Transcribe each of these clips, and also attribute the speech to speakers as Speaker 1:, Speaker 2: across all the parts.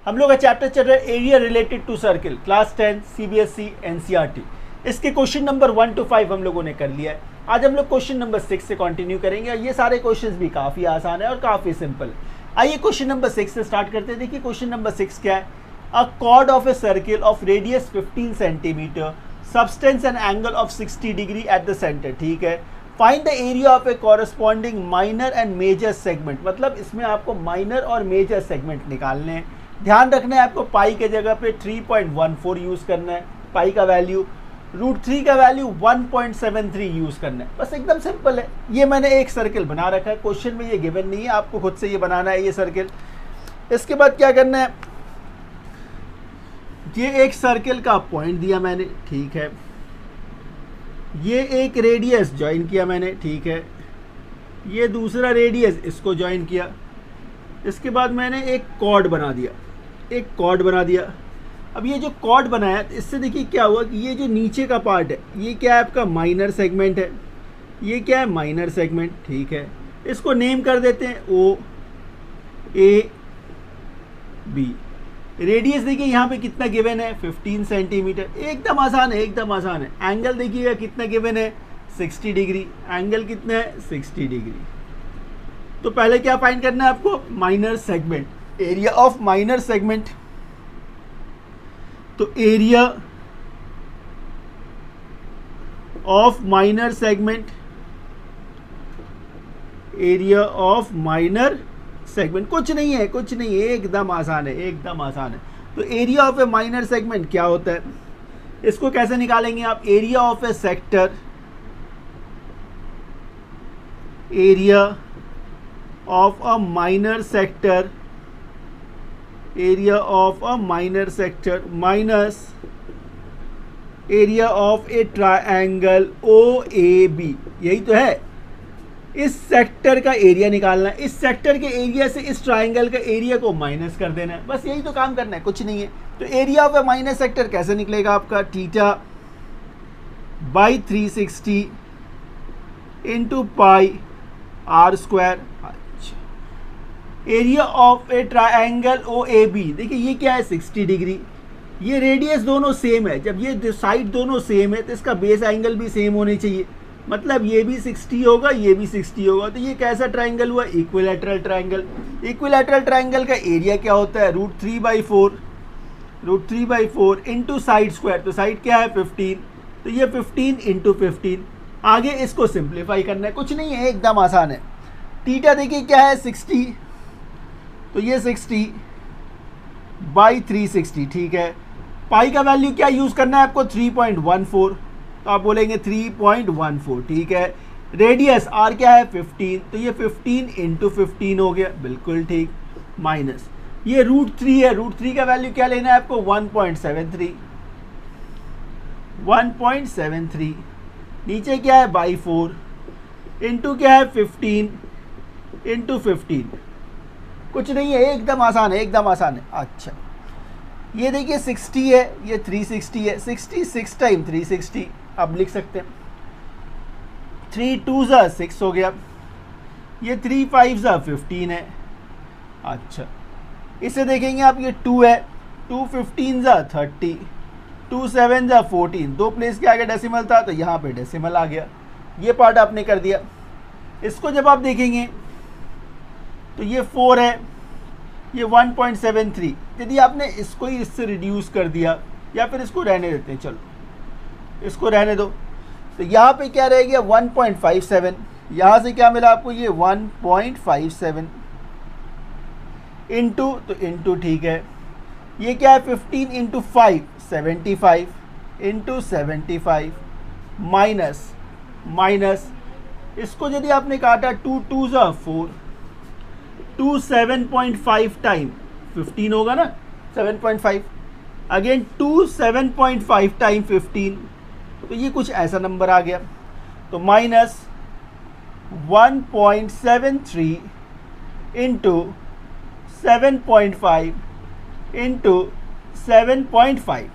Speaker 1: हम लोग का चैप्टर चल रहा है area related to circle, class 10 CBSE NCERT. इसके क्वेश्चन नंबर 1 to 5 हम लोगों ने कर लिया है। आज हम लोग क्वेश्चन नंबर 6 से कंटिन्यू करेंगे और ये सारे क्वेश्चंस भी काफ़ी आसान है और काफ़ी सिंपल है। आइए क्वेश्चन नंबर 6 से स्टार्ट करते हैं। देखिए क्वेश्चन नंबर 6 क्या है। A chord of a circle of radius 15 centimetre, subtends and angle of 60 degree at the centre. ठीक है, find the area of a corresponding minor and major segment. मतलब इसमें आपको माइनर और मेजर सेगमेंट निकालने हैं। ध्यान रखना है आपको पाई के जगह पे 3.14 यूज़ करना है, पाई का वैल्यू, √3 का वैल्यू 1.73 यूज़ करना है। बस एकदम सिंपल है। ये मैंने एक सर्किल बना रखा है, क्वेश्चन में ये गिवन नहीं है, आपको खुद से ये बनाना है ये सर्किल। इसके बाद क्या करना है, ये एक सर्किल का पॉइंट दिया मैंने, ठीक है, ये एक रेडियस ज्वाइन किया मैंने, ठीक है, ये दूसरा रेडियस इसको ज्वाइन किया। इसके बाद मैंने एक कॉर्ड बना दिया, एक कॉर्ड बना दिया। अब ये जो कॉर्ड बनाया इससे देखिए क्या हुआ कि ये जो नीचे का पार्ट है ये क्या है आपका माइनर सेगमेंट है, ये क्या है माइनर सेगमेंट, ठीक है। इसको नेम कर देते हैं ओ ए बी। रेडियस देखिए यहाँ पे कितना गिवन है 15 सेंटीमीटर, एकदम आसान है, एकदम आसान है। एंगल देखिएगा कितना गिवन है 60 डिग्री, एंगल कितना है 60 डिग्री। तो पहले क्या फाइंड करना है आपको, minor segment, area of minor segment. तो area of minor segment, area of minor segment कुछ नहीं है, कुछ नहीं है, एकदम आसान है, एकदम आसान है। तो area of a minor segment क्या होता है, इसको कैसे निकालेंगे आप, area of a sector, area of a minor sector, area of a minor sector minus area of a triangle O A B. यही तो है, इस सेक्टर का एरिया निकालना है, इस सेक्टर के एरिया से इस ट्रायंगल का एरिया को माइनस कर देना है, बस यही तो काम करना है, कुछ नहीं है। तो area of a minor sector कैसे निकलेगा आपका, theta by 360 into pi R square. Area of a triangle O A B, देखिए ये क्या है 60 डिग्री, ये रेडियस दोनों सेम है। जब ये साइड दोनों सेम है तो इसका बेस एंगल भी सेम होने चाहिए, मतलब ये भी 60 होगा, ये भी 60 होगा। तो ये कैसा ट्रायंगल हुआ, इक्विलैटरल ट्रायंगल। इक्विलैटरल ट्रायंगल का एरिया क्या होता है, √3/4 इंटू साइड स्क्वायर। तो साइड क्या है 15, तो ये 15 इंटू 15। आगे इसको सिंप्लीफाई करना है, कुछ नहीं है, एकदम आसान है। थीटा देखिए क्या है 60, तो ये 60/360, ठीक है। पाई का वैल्यू क्या यूज़ करना है आपको 3.14, तो आप बोलेंगे 3.14, ठीक है। रेडियस आर क्या है 15, तो ये 15 इंटू 15 हो गया, बिल्कुल ठीक, माइनस ये √3 है, √3 का वैल्यू क्या लेना है आपको 1.73, नीचे क्या है बाई 4 इंटू क्या है 15 इंटू 15, कुछ नहीं है, एकदम आसान है, एकदम आसान है। अच्छा ये देखिए 60 है, ये 360 है, 66 टाइम 360 आप लिख सकते हैं, 3 2 6 हो गया, ये 3 5 15 है। अच्छा इसे देखेंगे आप, ये 2 है, 2 15 30, 2 7 14, दो प्लेस के आगे डेसिमल था तो यहाँ पे डेसिमल आ गया, ये पार्ट आपने कर दिया। इसको जब आप देखेंगे तो ये 4 है, ये 1.73। यदि आपने इसको ही इससे रिड्यूस कर दिया या फिर इसको रहने देते हैं, चलो इसको रहने दो, तो यहाँ पे क्या रह गया 1.57, यहाँ से क्या मिला आपको ये 1.57 इंटू, तो इंटू ठीक है, ये क्या है 15 इंटू 5 75 इंटू 75 माइनस इसको यदि आपने काटा 2 2 4, 2 7.5 टाइम 15 होगा ना, 7.5 अगेन 2 7.5 टाइम 15, तो ये कुछ ऐसा नंबर आ गया। तो माइनस 1.73 इंटू 7.5 इंटू 7.5।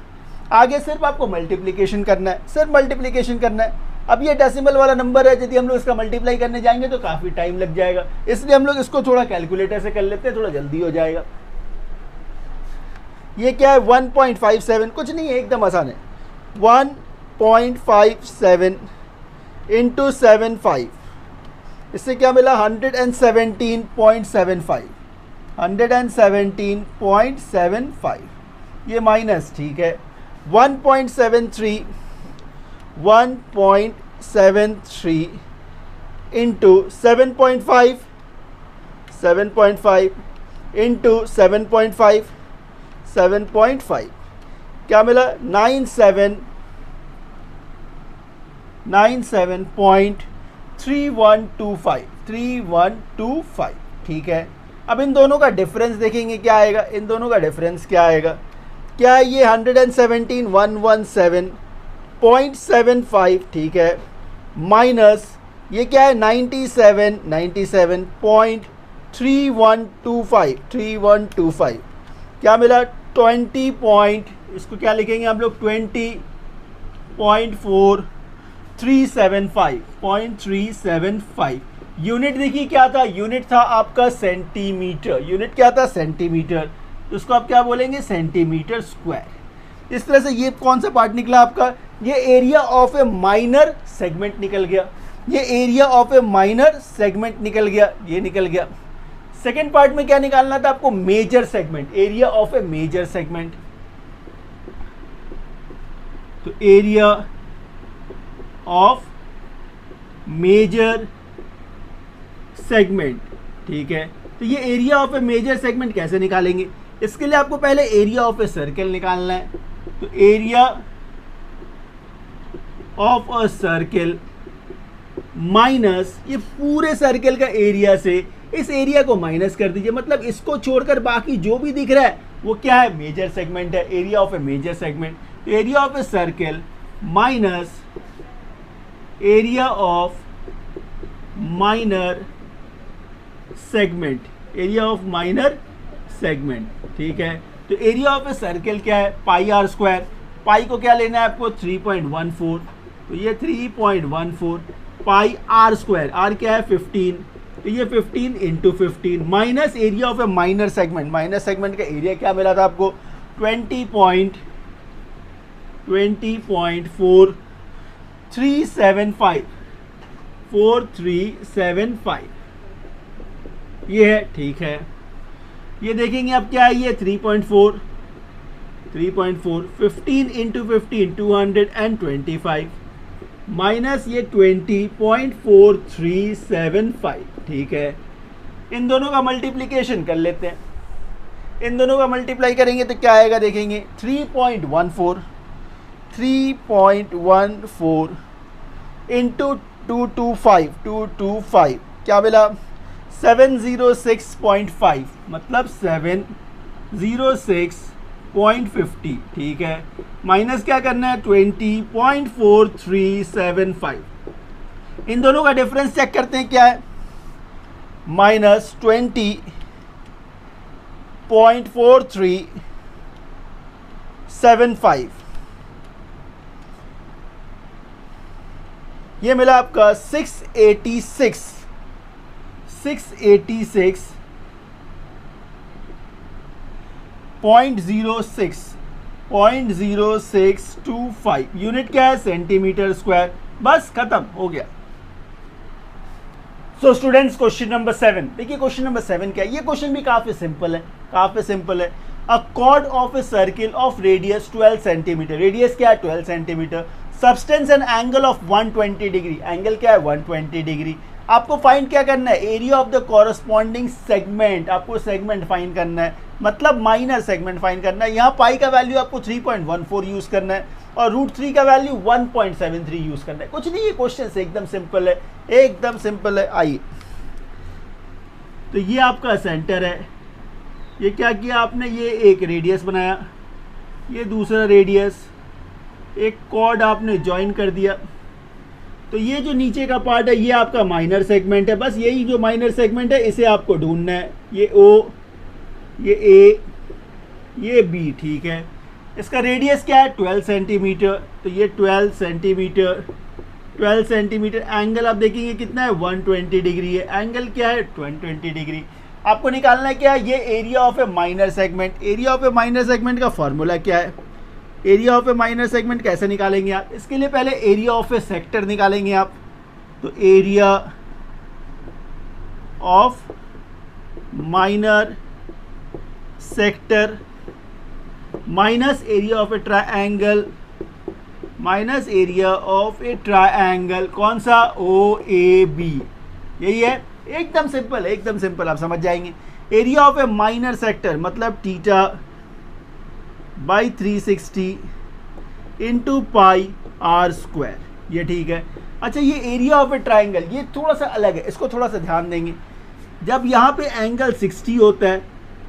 Speaker 1: आगे सिर्फ आपको मल्टीप्लिकेशन करना है, सिर्फ मल्टीप्लिकेशन करना है। अब ये डेसिमल वाला नंबर है, यदि हम लोग इसका मल्टीप्लाई करने जाएंगे तो काफ़ी टाइम लग जाएगा, इसलिए हम लोग इसको थोड़ा कैलकुलेटर से कर लेते हैं, थोड़ा जल्दी हो जाएगा। ये क्या है 1.57, कुछ नहीं है, एकदम आसान है। 1.57 इंटू 75, इससे क्या मिला 117.75, 117.75, ये माइनस, ठीक है। 1.73 इंटू 7.5, 7.5 इंटू 7.5, 7.5, क्या मिला 97.3125, ठीक है। अब इन दोनों का डिफरेंस देखेंगे क्या आएगा, इन दोनों का डिफरेंस क्या आएगा, क्या है ये 117.117.75, ठीक है, माइनस ये क्या है 97.3125, क्या मिला 20 पॉइंट, इसको क्या लिखेंगे हम लोग 20.4375, यूनिट देखिए क्या था, यूनिट था आपका सेंटीमीटर, यूनिट क्या था सेंटीमीटर, तो उसको आप क्या बोलेंगे सेंटीमीटर स्क्वायर। इस तरह से ये कौन सा पार्ट निकला आपका, ये area of a minor segment निकल गया, ये area of a minor segment निकल गया, ये निकल गया। सेकेंड पार्ट में क्या निकालना था आपको, major segment, area of a major segment, तो एरिया ऑफ मेजर सेगमेंट, ठीक है। तो ये area of a major segment कैसे निकालेंगे, इसके लिए आपको पहले एरिया ऑफ ए सर्कल निकालना है, तो area of a circle minus ये पूरे सर्कल का एरिया से इस एरिया को माइनस कर दीजिए, मतलब इसको छोड़कर बाकी जो भी दिख रहा है वो क्या है, मेजर सेगमेंट है, area of a major segment. तो area of a circle minus area of minor segment, area of minor segment, ठीक है। तो एरिया ऑफ ए सर्कल क्या है, पाई आर स्क्वायर, पाई को क्या लेना है आपको 3.14, तो ये 3.14 पाई आर स्क्वायर, आर क्या है 15, तो ये 15 into 15 minus area of a minor segment, minor segment का एरिया क्या मिला था आपको 4375, ये है, ठीक है। ये देखेंगे अब क्या है, ये 3.4 15 इंटू 15 225 माइनस ये 20.4375, ठीक है। इन दोनों का मल्टीप्लिकेशन कर लेते हैं, इन दोनों का मल्टीप्लाई करेंगे तो क्या आएगा देखेंगे 3.14 इंटू 225 क्या मिला 706.5, मतलब 706.50, ठीक है, माइनस क्या करना है 20.4375। इन दोनों का डिफरेंस चेक करते हैं क्या है, माइनस 20.4375, ये मिला आपका 686.0625 यूनिट क्या है सेंटीमीटर स्क्वायर, बस खत्म हो गया। सो स्टूडेंट्स क्वेश्चन नंबर 7 देखिए, क्वेश्चन नंबर 7 क्या है, ये क्वेश्चन भी काफी सिंपल है, काफी सिंपल है। A chord of a circle of radius 12 centimetre, radius क्या है 12 centimetre, subtends and angle of 120 degree, angle क्या है 120 डिग्री। आपको फाइंड क्या करना है, area of the corresponding segment, आपको सेगमेंट फाइंड करना है, मतलब माइनर सेगमेंट फाइंड करना है। यहाँ पाई का वैल्यू आपको 3.14 यूज करना है और √3 का वैल्यू 1.73 यूज करना है। कुछ नहीं है, क्वेश्चन से एकदम सिंपल है, एकदम सिंपल है। आइए, तो ये आपका सेंटर है, ये क्या किया आपने, ये एक रेडियस बनाया, ये दूसरा रेडियस, एक कॉर्ड आपने ज्वाइन कर दिया। तो ये जो नीचे का पार्ट है ये आपका माइनर सेगमेंट है, बस यही जो माइनर सेगमेंट है इसे आपको ढूंढना है, ये O, ये A, ये B, ठीक है। इसका रेडियस क्या है 12 सेंटीमीटर, तो ये 12 सेंटीमीटर, एंगल आप देखेंगे कितना है 120 डिग्री है, एंगल क्या है 120 डिग्री। आपको निकालना है क्या, ये area of a minor segment. Area of a minor segment का फॉर्मूला क्या है, area of a minor segment कैसे निकालेंगे आप, इसके लिए पहले एरिया ऑफ ए सेक्टर निकालेंगे आप। तो area of minor sector minus area of a triangle, minus area of a triangle, कौन सा, ओ ए बी, यही है। एकदम सिंपल, एकदम सिंपल, आप समझ जाएंगे। Area of a minor sector मतलब theta by 360 into pi R square, ये ठीक है। अच्छा, ये एरिया ऑफ ए ट्राइंगल ये थोड़ा सा अलग है, इसको थोड़ा सा ध्यान देंगे। जब यहाँ पे एंगल 60 होता है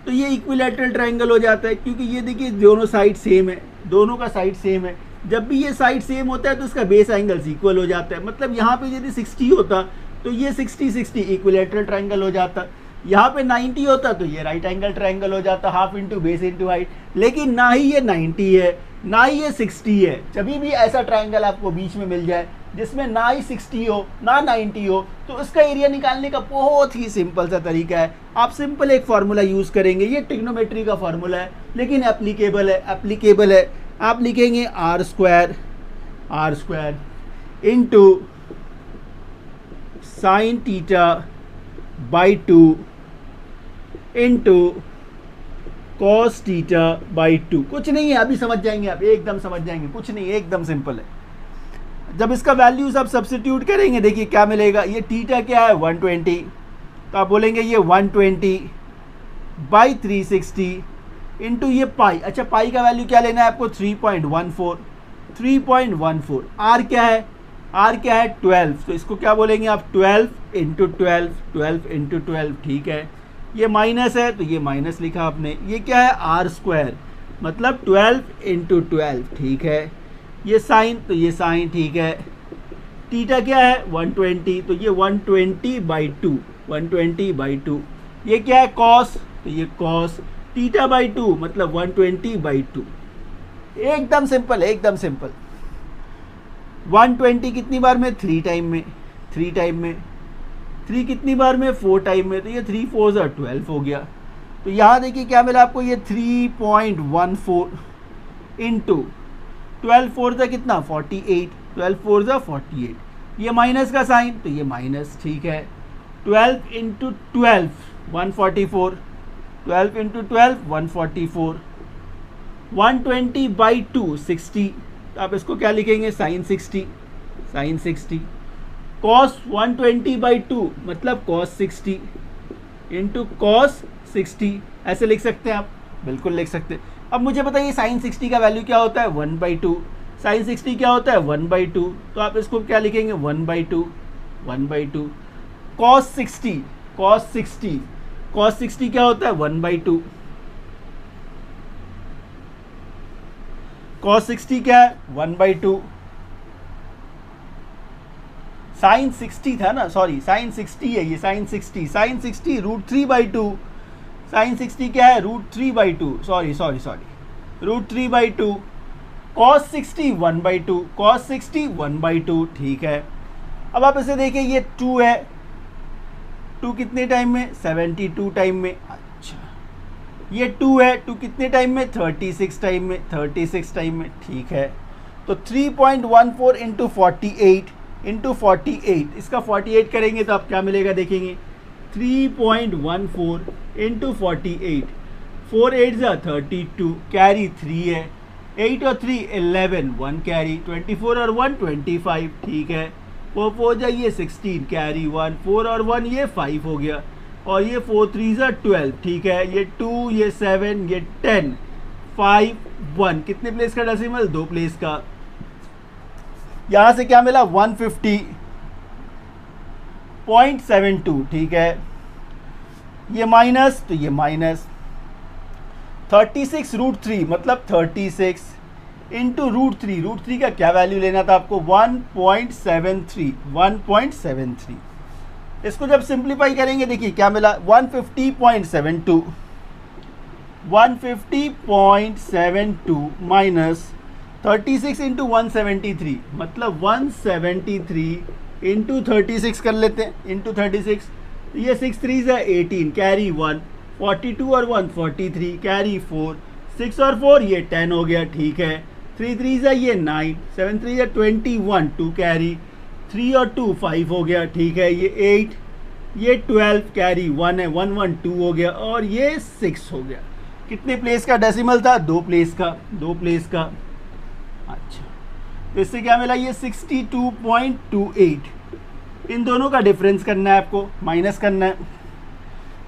Speaker 1: तो ये इक्विलैटरल ट्राइंगल हो जाता है, क्योंकि ये देखिए दोनों साइड सेम है, दोनों का साइड सेम है। जब भी ये साइड सेम होता है तो इसका बेस एंगल्स इक्वल हो जाता है। मतलब यहाँ पे यदि 60 होता तो ये 60 इक्विलैटरल ट्राइंगल हो जाता, यहाँ पे 90 होता तो ये राइट एंगल ट्राइंगल हो जाता, half into base into height. लेकिन ना ही ये 90 है ना ही ये 60 है। जब भी ऐसा ट्राइंगल आपको बीच में मिल जाए जिसमें ना ही 60 हो ना 90 हो, तो उसका एरिया निकालने का बहुत ही सिंपल सा तरीका है। आप सिंपल एक फार्मूला यूज़ करेंगे, ये ट्रिग्नोमेट्री का फार्मूला है लेकिन एप्लीकेबल है, एप्लीकेबल है। आप लिखेंगे R square into sine theta by 2 into cos theta by 2। कुछ नहीं है, अभी समझ जाएंगे आप, एकदम समझ जाएंगे, कुछ नहीं, एकदम सिंपल है। जब इसका वैल्यूज आप सब्स्टिट्यूट करेंगे, देखिए क्या मिलेगा। ये थीटा क्या है 120, तो आप बोलेंगे ये 120 बाई 360 इंटू ये पाई। अच्छा, पाई का वैल्यू क्या लेना है आपको, 3.14। आर क्या है, आर क्या है 12, तो इसको क्या बोलेंगे आप 12 इंटू 12, ठीक है। ये माइनस है तो ये माइनस लिखा आपने। ये क्या है आर स्क्वायर मतलब 12 इंटू 12, ठीक है। ये साइन तो ये साइन, ठीक है। थीटा क्या है 120, तो ये 120/2। ये क्या है कॉस, तो ये कॉस थीटा बाई 2 मतलब 120/2। एकदम सिंपल है, एकदम सिंपल। 120 कितनी बार में, 3 टाइम में, 3 टाइम में, 3 कितनी बार में, 4 टाइम में, तो ये 3 4 12 हो गया। तो यहाँ देखिए क्या मिला आपको, ये 3.14 इंटू 12 4 कितना 48, 12 4 48। ये माइनस का साइन तो ये माइनस, ठीक है। 12 इंटू 12 144, 12 इंटू 12 144। 120/2 60, तो आप इसको क्या लिखेंगे साइन 60। कॉस 120/2 मतलब कॉस 60 इंटू कॉस 60, ऐसे लिख सकते हैं आप, बिल्कुल लिख सकते हैं। अब मुझे बताइए साइन 60 का वैल्यू क्या होता है 1/2, साइन 60 क्या होता है 1/2, तो आप इसको क्या लिखेंगे 1/2। कॉस 60 क्या होता है 1/2। कॉस 60 क्या है 1/2। साइन 60 था ना, सॉरी साइन 60 है ये, साइन 60 √3/2। साइन 60 क्या है √3/2, सॉरी √3/2। कॉस 60 1/2, ठीक है। अब आप इसे देखिए, ये 2 है, 2 कितने टाइम में 72 टाइम में। अच्छा, ये 2 है, 2 कितने टाइम में 36 टाइम में, ठीक है। तो 3.14 इंटू 48, इसका 48 करेंगे तो आप क्या मिलेगा देखेंगे, 3.14 इंटू 48, 4 8 32, कैरी 3 है, 8 और 3 11, 1 कैरी, 24 और 1 25, ठीक है। 4 4 जाइए 16, कैरी 1, 4 और 1 ये 5 हो गया, और ये 4 3 12, ठीक है। ये 2, ये 7, ये 10, 5 1, कितने प्लेस का डेसिमल 2 प्लेस का। यहाँ से क्या मिला 150.72, ठीक है। ये माइनस तो ये माइनस 36 √3 मतलब 36 इंटू √3 का क्या वैल्यू लेना था आपको 1.73। इसको जब सिंप्लीफाई करेंगे देखिए क्या मिला 150.72 माइनस 36 इंटू 173 मतलब 173 इंटू 36 कर लेते हैं, इंटू 36 तो ये 6 3 ज़ा 18 कैरी 1, 42 और 1 43 कैरी 4, 6 और 4 ये 10 हो गया, ठीक है। 3 3 ज़ा ये 9, 7 3 ज़ा 21 2 कैरी, 3 और 2 5 हो गया, ठीक है। ये 8, ये 12 कैरी 1 है, 1 1 2 हो गया और ये 6 हो गया। कितने प्लेस का डेसिमल था? 2 प्लेस का, 2 प्लेस का। अच्छा, तो इससे क्या मिला? ये 62.28। इन दोनों का डिफरेंस करना है आपको, माइनस करना है।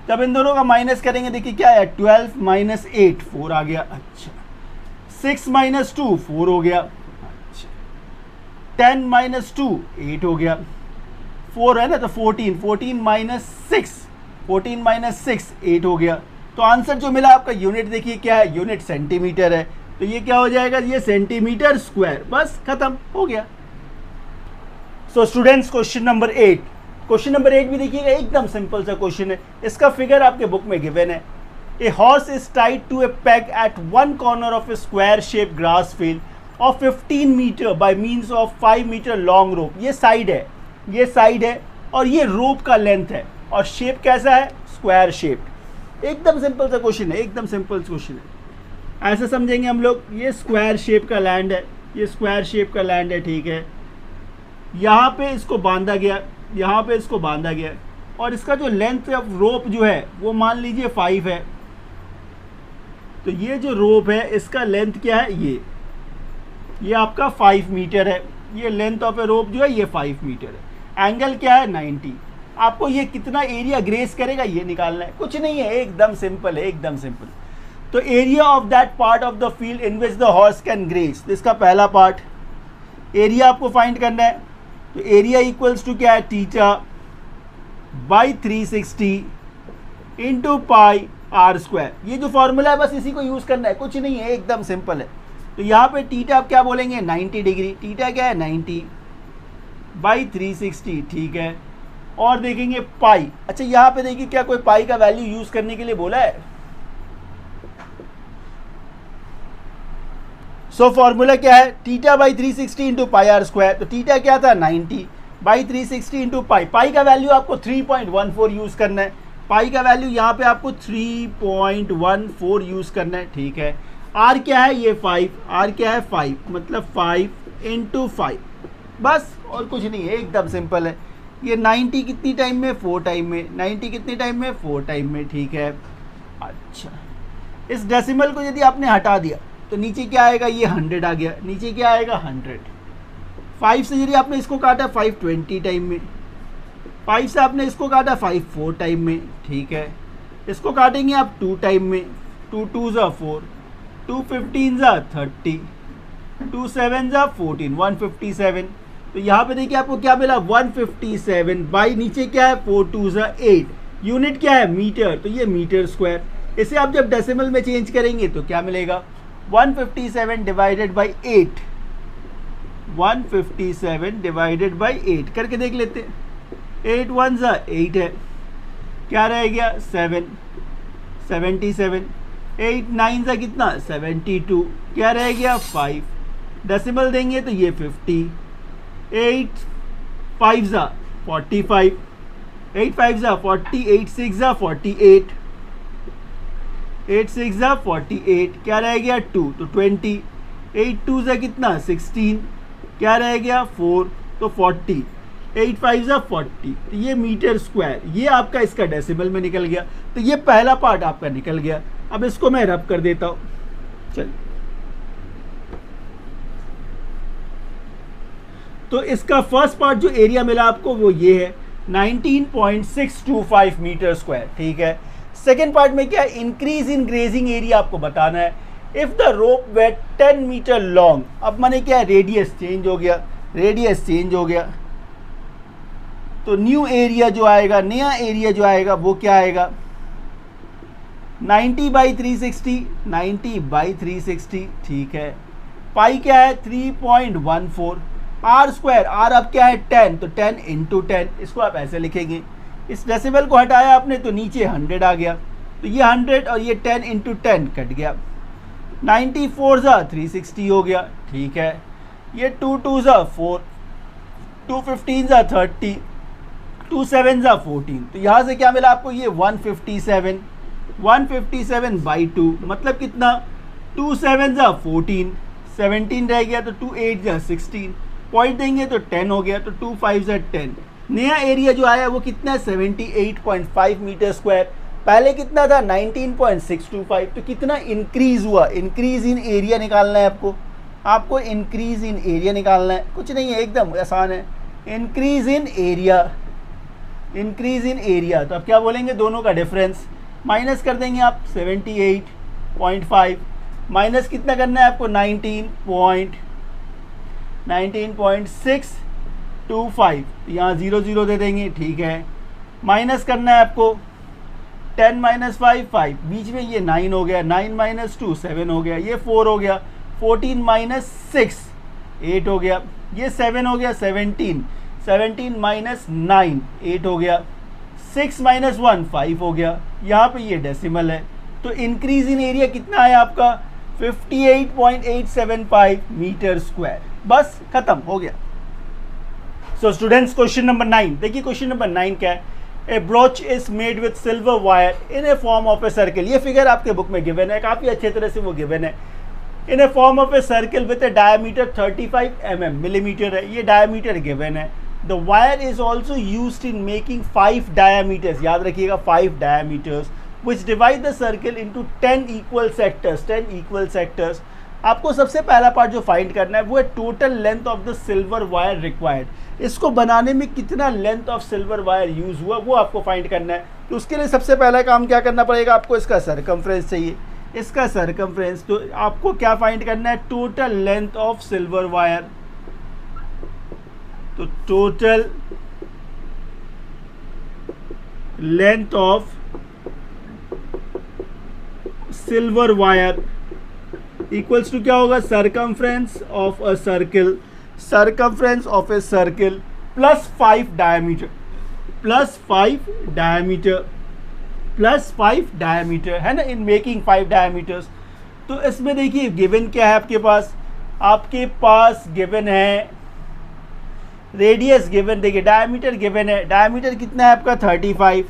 Speaker 1: तब इन दोनों का माइनस करेंगे, देखिए क्या है, 12 माइनस 8 4 आ गया। अच्छा, 6 माइनस 2 4 हो गया। अच्छा, 10 माइनस 2 8 हो गया। 4 है ना, तो 14 माइनस 6 14 माइनस 6 8 हो गया। तो आंसर जो मिला आपका, यूनिट देखिए क्या है, यूनिट सेंटीमीटर है। तो ये क्या हो जाएगा? ये सेंटीमीटर स्क्वायर। बस खत्म हो गया। So students, question number 8। Question number 8 भी देखिएगा, एकदम सिंपल सा क्वेश्चन है। इसका फिगर आपके बुक में गिवन है। A horse is tied to a peg at one corner of a square shape grass field of 15 metre by means of 5 metre long rope. ये साइड है, ये साइड है और ये रोप का लेंथ है और शेप कैसा है? Square shape. एकदम सिंपल सा क्वेश्चन है, एकदम सिंपल क्वेश्चन है। ऐसे समझेंगे हम लोग, ये स्क्वायर शेप का लैंड है, ये स्क्वायर शेप का लैंड है, ठीक है। यहाँ पे इसको बांधा गया, यहाँ पे इसको बांधा गया और इसका जो लेंथ ऑफ रोप जो है वो मान लीजिए 5 है। तो ये जो रोप है इसका लेंथ क्या है? ये आपका 5 मीटर है। ये लेंथ ऑफ ए रोप जो है ये 5 मीटर है। एंगल क्या है? 90। आपको ये कितना एरिया ग्रेस करेगा ये निकालना है, कुछ नहीं है, एकदम सिंपल है, एकदम सिंपल। तो area of that part of the field in which the horse can grace, इसका पहला पार्ट एरिया आपको फाइंड करना है। तो एरिया इक्वल्स टू क्या है? Theta by 360 into pi R square. ये जो फॉर्मूला है बस इसी को यूज़ करना है, कुछ नहीं है, एकदम सिंपल है। तो यहाँ पे थीटा आप क्या बोलेंगे? 90 डिग्री। थीटा क्या है? 90 बाई 360, ठीक है। और देखेंगे पाई। अच्छा, यहाँ पे देखिए क्या कोई पाई का वैल्यू यूज़ करने के लिए बोला है? सो फॉर्मूला क्या है? Theta by 360 into pi R square. तो थीटा क्या था? 90 बाई 360 इंटू पाई। पाई का वैल्यू आपको 3.14 यूज़ करना है। पाई का वैल्यू यहाँ पे आपको 3.14 यूज़ करना है, ठीक है। आर क्या है? ये 5। आर क्या है? 5, मतलब 5 इंटू 5, बस और कुछ नहीं है, एकदम सिंपल है। ये 90 कितनी टाइम में? 4 टाइम में। 90 कितने टाइम में? 4 टाइम में, ठीक है। अच्छा, इस डेसिमल को यदि आपने हटा दिया तो नीचे क्या आएगा? ये 100 आ गया। नीचे क्या आएगा? 100। 5 से यदि आपने इसको काटा 5 20 टाइम में, 5 से आपने इसको काटा 5 4 टाइम में, ठीक है। इसको काटेंगे आप 2 टाइम में, 2 2 ज़ा 4, 2 15 ज़ा 30, 2 7 ज़ा 14, 157। तो यहाँ पे देखिए आपको क्या मिला? 157 बाई नीचे क्या है? 4 2 ज़ा 8। यूनिट क्या है? मीटर। तो ये मीटर स्क्वायर। इसे आप जब डेसिमल में चेंज करेंगे तो क्या मिलेगा? 157 डिवाइडेड बाई 8। 157 डिवाइडेड बाई 8 करके देख लेते हैं। 8 1 ज़ा 8 है, क्या रह गया? 7, 77। 8 9 ज़ा कितना? 72, क्या रह गया? 5। डेसिमल देंगे तो ये 50। 8 5 ज़ा 45, 8 5 ज़ा 40, 8 6 ज़ा 48, 8 6 ज़ा 48, क्या रह गया? 2, तो 20। 8 2 ज़ा कितना? 16, क्या रह गया? 4, तो 40। 8 5 ज़ा 40, तो ये मीटर स्क्वायर, ये आपका इसका डेसिमल में निकल गया। तो ये पहला पार्ट आपका निकल गया। अब इसको मैं रब कर देता हूँ, चलिए। तो इसका फर्स्ट पार्ट जो एरिया मिला आपको वो ये है 19.625 मीटर स्क्वायर, ठीक है। सेकेंड पार्ट में क्या है? इंक्रीज इन ग्रेजिंग एरिया आपको बताना है। If the rope were 10 metre long, अब मैंने क्या है? रेडियस चेंज हो गया, रेडियस चेंज हो गया, तो न्यू एरिया जो आएगा, नया एरिया जो आएगा वो क्या आएगा? 90 बाई 360, 90 बाई 360, ठीक है। पाई क्या है? 3.14। आर स्क्वायर, आर अब क्या है? 10, तो 10 इंटू 10, इसको आप ऐसे लिखेंगे। इस डेसिमल को हटाया आपने तो नीचे 100 आ गया, तो ये 100 और ये 10 इंटू 10 कट गया। 94 ज़ा 360 हो गया, ठीक है। ये 2 2 ज़ा 4, 2 15 ज़ा 30, 2 7 ज़ा 14, तो यहाँ से क्या मिला आपको ये 157, 157 बाई 2 मतलब कितना 2 7 ज़ा 14, 17 रह गया तो 2 8 ज़ा 16, पॉइंट देंगे तो 10 हो गया, तो 2 5 ज़ा 10। नया एरिया जो आया वो कितना है 78.5 मीटर स्क्वायर, पहले कितना था 19.625, तो कितना इंक्रीज हुआ, इंक्रीज इन एरिया निकालना है आपको इंक्रीज इन एरिया निकालना है, कुछ नहीं है एकदम आसान है, increase in area, increase in area. तो अब क्या बोलेंगे दोनों का डिफरेंस माइनस कर देंगे आप 78.5 माइनस कितना करना है आपको 19.625, यहाँ 0 0 दे देंगे, ठीक है। माइनस करना है आपको 10 माइनस 5 5, बीच में ये 9 हो गया, 9 माइनस 2 7 हो गया, ये 4 हो गया, 14 माइनस 6 8 हो गया, ये 7 हो गया, 17 17 माइनस 9 8 हो गया, 6 माइनस 1 5 हो गया, यहाँ पे ये डेसिमल है। तो इंक्रीज इन एरिया कितना है आपका 58.875 मीटर स्क्वायर, बस खत्म हो गया। सो स्टूडेंट्स क्वेश्चन नंबर 9 देखिए, क्वेश्चन नंबर 9 क्या है, a brooch is made with silver wire in a form of a circle, ये फिगर आपके बुक में गिवन है, काफ़ी अच्छे तरह से वो गिवन है, in a form of a circle with a diameter 35 mm millimetre है, ये डायमीटर गिवन है। The wire is also used in making 5 diameters, याद रखिएगा 5 diameters which divide the circle into 10 equal sectors, 10 equal sectors। आपको सबसे पहला part जो find करना है वो है total length of the silver wire required, इसको बनाने में कितना length of silver wire use हुआ वो आपको फाइंड करना है। तो उसके लिए सबसे पहला काम क्या करना पड़ेगा आपको, इसका सरकमफ्रेंस चाहिए, इसका सरकमफ्रेंस। तो आपको क्या फाइंड करना है total length of silver wire, तो total length of silver wire equals to क्या होगा circumference of a circle, circumference of a circle plus 5 diameter, plus 5 diameter, plus 5 diameter है ना, इन मेकिंग 5 डायमीटर्स। तो इसमें देखिए गिवन क्या है आपके पास गिवन है रेडियस गिवन, देखिए डायमीटर गिवन है, डायमीटर कितना है आपका 35,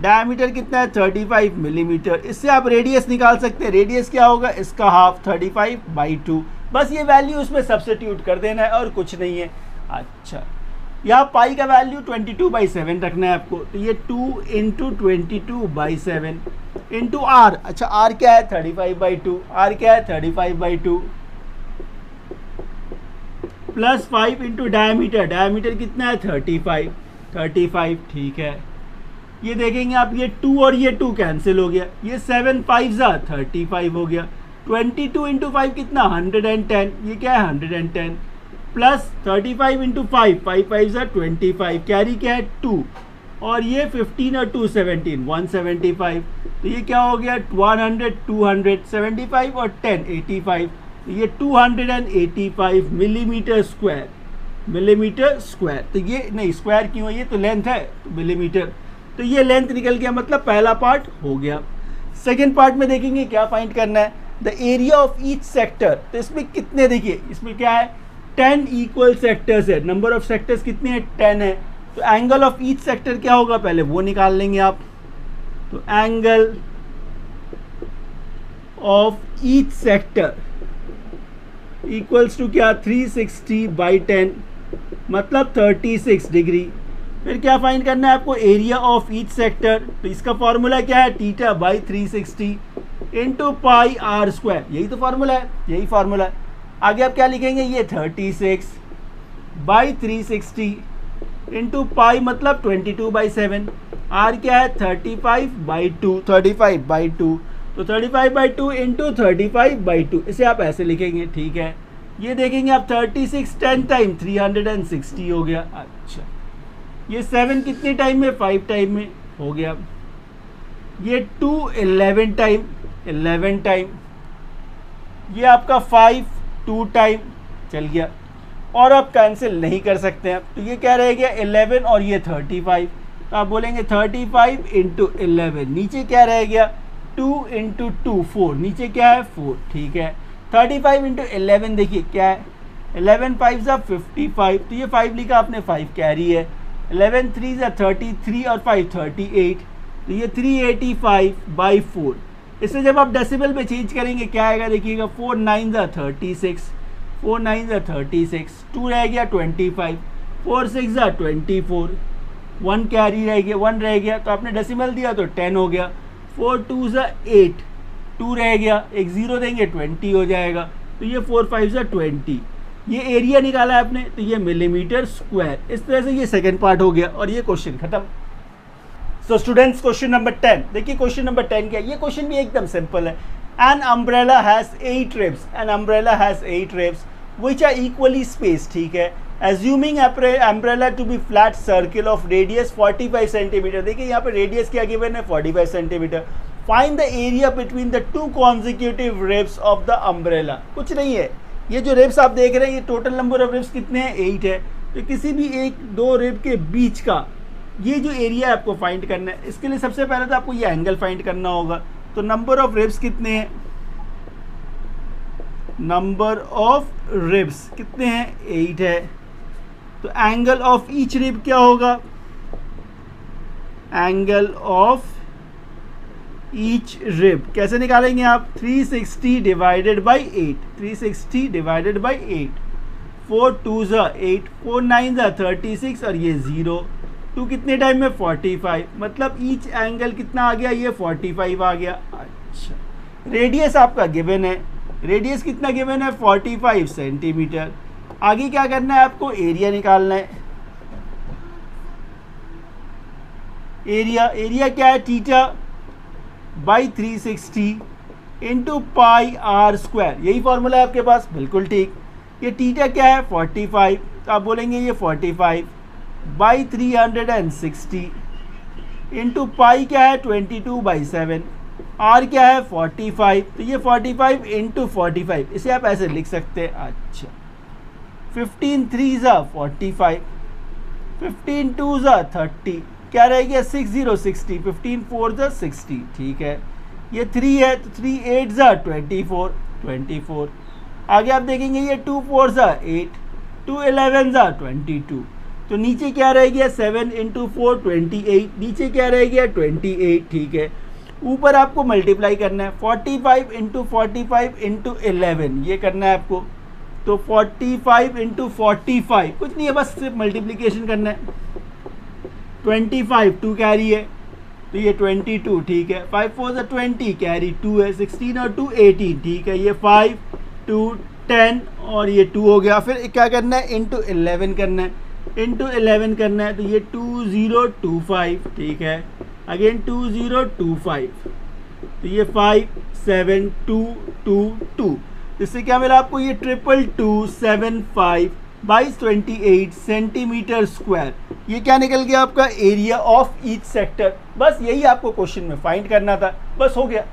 Speaker 1: डायमीटर कितना है 35 मिलीमीटर, इससे आप रेडियस निकाल सकते हैं, रेडियस क्या होगा इसका हाफ 35/2, बस ये वैल्यू उसमें सब्स्टिट्यूट कर देना है और कुछ नहीं है। अच्छा यहाँ पाई का वैल्यू 22/7 रखना है आपको, तो ये 2 × 22/7 इंटू आर, अच्छा आर क्या है 35/2, आर क्या है 35/2 प्लस 5 इंटू डायमीटर, डायमीटर कितना है 35, ठीक है। ये देखेंगे आप ये 2 और ये 2 कैंसिल हो गया, ये 7 5 ज़ा 35 हो गया, 22 इंटू 5 कितना 110, ये क्या है 110 प्लस 35 इंटू 5 5 5 ज़ा 25, कैरी क्या है 2 और ये 15 और 2 17 175, तो ये क्या हो गया 100 200 75 और 10 85, तो ये 285 मिलीमीटर स्क्वायर, मिलीमीटर स्क्वायर। तो ये नहीं स्क्वायर क्यों है, ये तो लेंथ है तो मिलीमीटर, तो ये लेंथ निकल गया, मतलब पहला पार्ट हो गया। सेकेंड पार्ट में देखेंगे क्या फाइंड करना है, the area of each sector, तो इसमें कितने देखिए इसमें क्या है 10 इक्वल सेक्टर्स है, नंबर ऑफ सेक्टर्स कितने हैं 10 है, तो एंगल ऑफ ईच सेक्टर क्या होगा पहले वो निकाल लेंगे आप, तो angle of each sector equals to क्या 360/10 मतलब 36 डिग्री। फिर क्या फाइंड करना है आपको एरिया ऑफ ईच सेक्टर, तो इसका फॉर्मूला क्या है θ/360 इंटू πr², यही तो फॉर्मूला है, यही फॉर्मूला है। आगे आप क्या लिखेंगे ये 36/360 इंटू पाई मतलब 22/7, आर क्या है 35/2, 35/2, तो 35/2 इंटू 35/2, इसे आप ऐसे लिखेंगे, ठीक है। ये देखेंगे आप 36 10 टाइम 360 हो गया, अच्छा ये 7 कितने टाइम में 5 टाइम में हो गया, ये 2 11 टाइम 11 टाइम, ये आपका 5 2 टाइम चल गया, और आप कैंसिल नहीं कर सकते हैं, तो ये क्या रह गया 11 और ये 35, तो आप बोलेंगे 35 इंटू 11, नीचे क्या रह गया 2 इंटू 2 4, नीचे क्या है 4, ठीक है। 35 इंटू 11 देखिए क्या है 11 5 ज़ा 55, तो ये 5 लिखा आपने 5 कैरी है, 11 3 ज़ा 33 और 5 38, तो ये 385/4। इसे जब आप डेसिमल में चेंज करेंगे क्या आएगा देखिएगा, 4 9 ज़ा 36, 4 9 ज़ा 36, 2 रह गया 25, 4 6 ज़ा 24, 1 कैरी रह गया, 1 रह गया, तो आपने डेसिमल दिया तो 10 हो गया, 4 2 ज़ा 8, 2 रह गया, एक 0 देंगे 20 हो जाएगा, तो ये 4 5 ज़ा 20। ये एरिया निकाला आपने, तो ये मिलीमीटर स्क्वायर। इस तरह से ये सेकंड पार्ट हो गया और ये क्वेश्चन खत्म। सो स्टूडेंट्स, क्वेश्चन नंबर 10 देखिए। क्वेश्चन नंबर 10 क्या है? ये क्वेश्चन भी एकदम सिंपल है। An umbrella has 8 ribs, an umbrella has 8 ribs which are equally spaced, ठीक है। Assuming umbrella to be flat circle of radius 45 centimetre, देखिए यहाँ पे रेडियस क्या गिवन है, 45 centimetre. Find the area between the 2 consecutive ribs of the umbrella. कुछ नहीं है, ये जो रिब्स आप देख रहे हैं, ये टोटल नंबर ऑफ रिब्स कितने हैं, 8 है। तो किसी भी एक दो रिब के बीच का ये जो एरिया है आपको फाइंड करना है। इसके लिए सबसे पहले तो आपको ये एंगल फाइंड करना होगा। तो नंबर ऑफ रिब्स कितने हैं, नंबर ऑफ रिब्स कितने हैं, 8 है। तो एंगल ऑफ ईच रिब क्या होगा, एंगल ऑफ ईच रिब कैसे निकालेंगे आप, 360 डिवाइडेड बाई 8, 360 डिवाइडेड बाई 8, 4 2 ज़ा 8, 4 9 ज़ा 36 और ये 0, 2 कितने टाइम में, 45, मतलब ईच एंगल कितना आ गया, ये 45 आ गया। अच्छा, रेडियस आपका गिवन है, रेडियस कितना गिवन है, 45 सेंटीमीटर। आगे क्या करना है आपको, एरिया निकालना है। एरिया क्या है, theta by 360 into pi R square, यही फॉर्मूला है आपके पास, बिल्कुल ठीक। ये थीटा क्या है, 45, तो आप बोलेंगे ये 45 बाई 360 इंटू पाई क्या है, 22/7, आर क्या है, 45, तो ये 45 इंटू 45, इसे आप ऐसे लिख सकते हैं। अच्छा, 15 3 ज़ा 45, 15 2 ज़ा 30, क्या रह गया, 60 60, 15 4 ज़ा 60, ठीक है। ये 3 है, तो 3 8 ज़ा 24, 24। आगे आप देखेंगे ये 2 4 ज़ा 8, 2 11 ज़ा 22, तो नीचे क्या रह गया, 7 इंटू 4 28, नीचे क्या रह गया, 28, ठीक है। ऊपर आपको मल्टीप्लाई करना है, 45 इंटू 45 इंटू 11, ये करना है आपको। तो 45 इंटू 45 कुछ नहीं है, बस सिर्फ मल्टीप्लीकेशन करना है। 25 2 कैरी है, तो ये 22, ठीक है। 5 4 ज़ा 20, कैरी 2 है, 16 और 2 18, ठीक है। ये 5 2 10 और ये 2 हो गया। फिर क्या करना है, इंटू 11 करना है, इंटू 11 करना है, तो ये 2025, ठीक है। अगेन 2025, तो ये 5 7 2 2 2, इससे क्या मिला आपको, ये 22275 28 सेंटीमीटर स्क्वायर। ये क्या निकल गया आपका, एरिया ऑफ ईच सेक्टर। बस यही आपको क्वेश्चन में फाइंड करना था, बस हो गया।